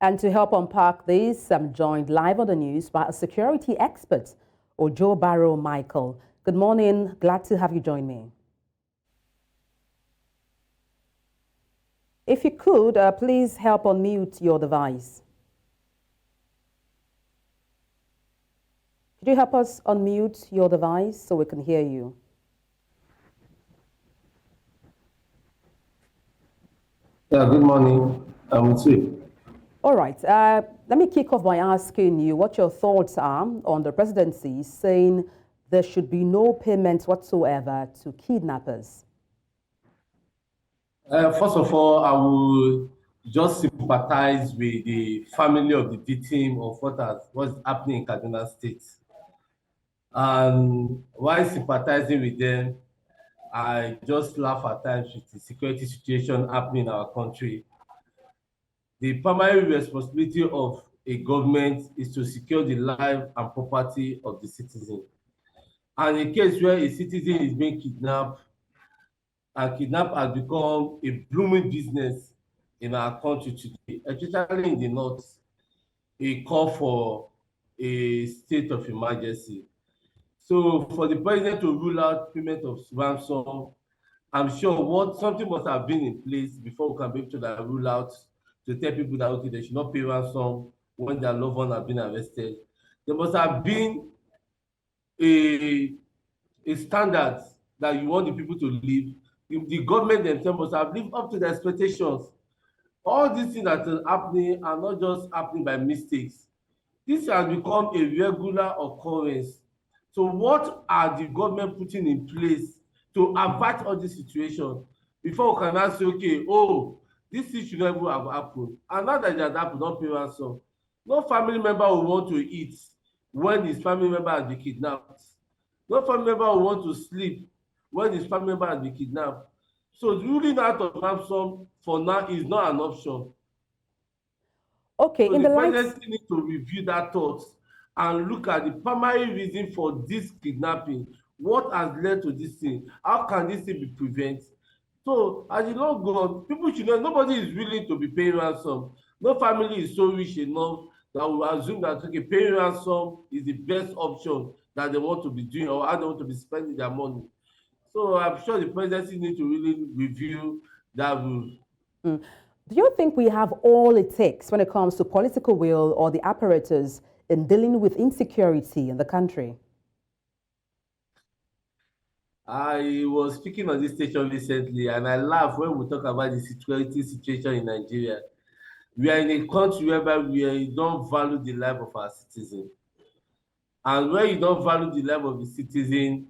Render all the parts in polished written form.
And to help unpack this, I'm joined live on the news by a security expert, Ojo Barrow Michael. Good morning. Glad to have you join me. If you could, please help unmute your device. Could you help us unmute your device so we can hear you? Yeah, good morning. I'm with you. All right. Let me kick off by asking you what your thoughts are on the presidency saying there should be no payments whatsoever to kidnappers. First of all, I will just sympathize with the family of the victim of what's happening in Kaduna State. And while sympathizing with them, I just laugh at times with the security situation happening in our country. The primary responsibility of a government is to secure the life and property of the citizen. And in case where a citizen is being kidnapped, and kidnap has become a blooming business in our country today, especially in the north, a call for a state of emergency. So for the president to rule out payment of ransom, I'm sure something must have been in place before we can be able to rule out to tell people that okay, they should not pay ransom when their loved one have been arrested. There must have been a standard that you want the people to live. The government themselves must have lived up to the expectations. All these things that are happening are not just happening by mistakes. This has become a regular occurrence. So what are the government putting in place to avert all this situation before we can now say, okay, oh, this thing should never have happened. And now that it has happened, don't pay ransom. No family member will want to eat when his family member has been kidnapped. No family member will want to sleep when his family member has been kidnapped. So ruling out of ransom for now is not an option. Okay, so the presidency needs to review that thought and look at the primary reason for this kidnapping. What has led to this thing? How can this thing be prevented? So as you know, God, people should know nobody is willing to be paying ransom. No family is so rich enough that will assume that okay, paying ransom is the best option that they want to be doing or how they want to be spending their money. So I'm sure the presidency needs to really review that rule. Do you think we have all it takes when it comes to political will or the apparatus in dealing with insecurity in the country? I was speaking on this station recently and I laugh when we talk about the security situation in Nigeria. We are in a country whereby we don't value the life of our citizen. And when you don't value the life of the citizen,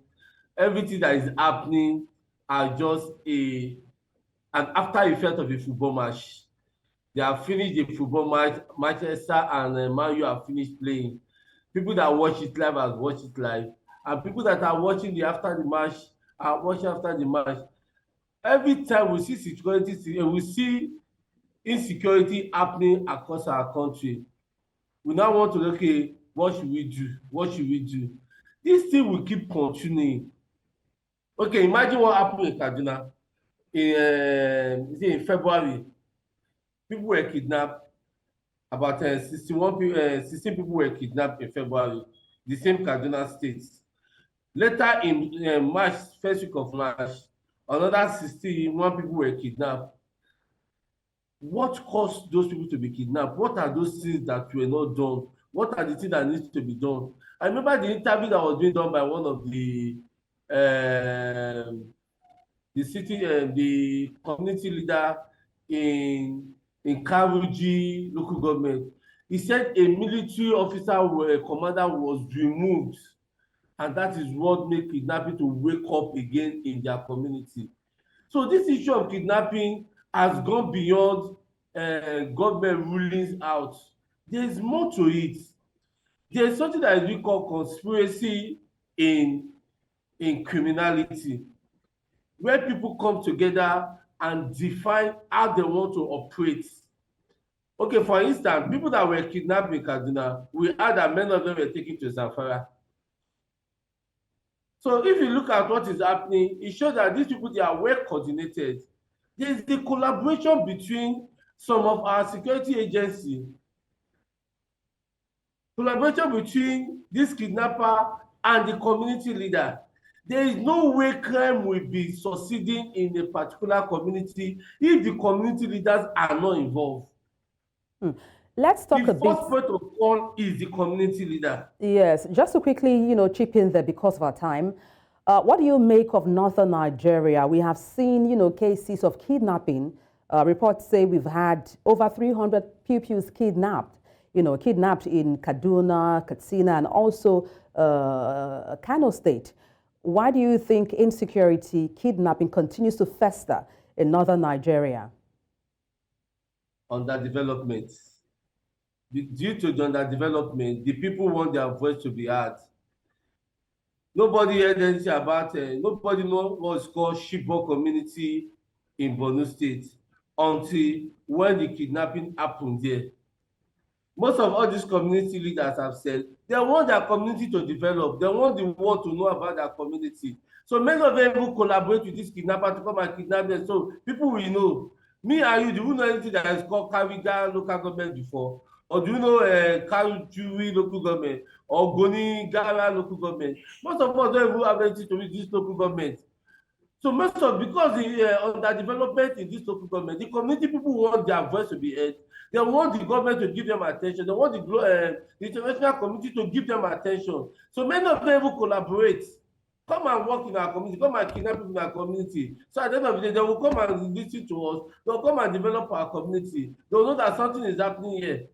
everything that is happening are just an after effect of a football match. They have finished the football match, Manchester and Man U have finished playing. People that watch it live have watched it live. And people that are watching the after the match are watching after the match. Every time we see security, we see insecurity happening across our country, we now want to look at what should we do? What should we do? This thing will keep continuing. Okay, imagine what happened in Kaduna in February. People were kidnapped. About 16 people were kidnapped in February. The same Kaduna State. Later in March, first week of March, another 61 people were kidnapped. What caused those people to be kidnapped? What are those things that were not done? What are the things that need to be done? I remember the interview that was being done by one of the the community leader in Karuji local government. He said a military officer or a commander was removed, and that is what made kidnapping to wake up again in their community. So this issue of kidnapping has gone beyond government rulings out. There is more to it. There is something that is being called conspiracy in criminality, where people come together and define how they want to operate. Okay, for instance, people that were kidnapped in Kaduna, we heard that many of them were taken to Zamfara. So if you look at what is happening, it shows that these people, they are well coordinated. There is the collaboration between some of our security agencies Collaboration between this kidnapper and the community leader. There is no way crime will be succeeding in a particular community if the community leaders are not involved. Let's talk The a bit. first point of call is the community leader. Yes, just to quickly, chip in there because of our time. What do you make of northern Nigeria? We have seen, cases of kidnapping. Reports say we've had over 300 pupils kidnapped, kidnapped in Kaduna, Katsina, and also Kano State. Why do you think insecurity, kidnapping continues to fester in northern Nigeria? Underdevelopment. Due to the underdevelopment, the people want their voice to be heard. Nobody heard anything about nobody know what's called Shibok community in Borno State until when the kidnapping happened there. Most of all these community leaders have said they want their community to develop. They want the world to know about their community. So many of them will collaborate with this kidnapper to come and kidnap them. So people will know. Me and you, do you know anything that is called Kuriga local government before? Or do you know Karujuwi local government or Goni Gara local government? Most of us don't even have anything to do with this local government. So most of because the underdevelopment in this local government, the community people want their voice to be heard. They want the government to give them attention. They want the international community to give them attention. So many of them will collaborate. Come and work in our community. Come and kidnap people in our community. So at the end of the day, they will come and listen to us. They will come and develop our community. They will know that something is happening here.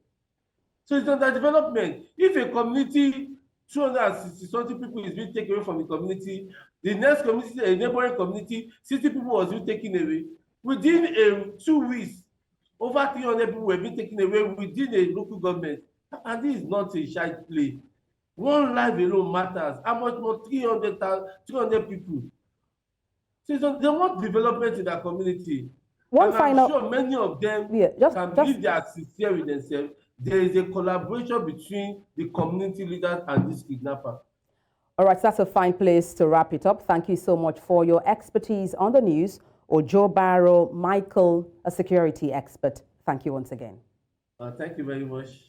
So it's underdevelopment. If a community 260 something people is being taken away from the community, the next community, a neighboring community, 60 people was being taken away. Within 2 weeks, over 300 people were being taken away within a local government. And this is not a child play. One life alone matters. How much more 300 people? So they want development in their community. And I'm sure many of them can believe they are sincere with themselves. There is a collaboration between the community leaders and this kidnapper. All right, so that's a fine place to wrap it up. Thank you so much for your expertise on the news. Ojo Barrow, Michael, a security expert. Thank you once again. Thank you very much.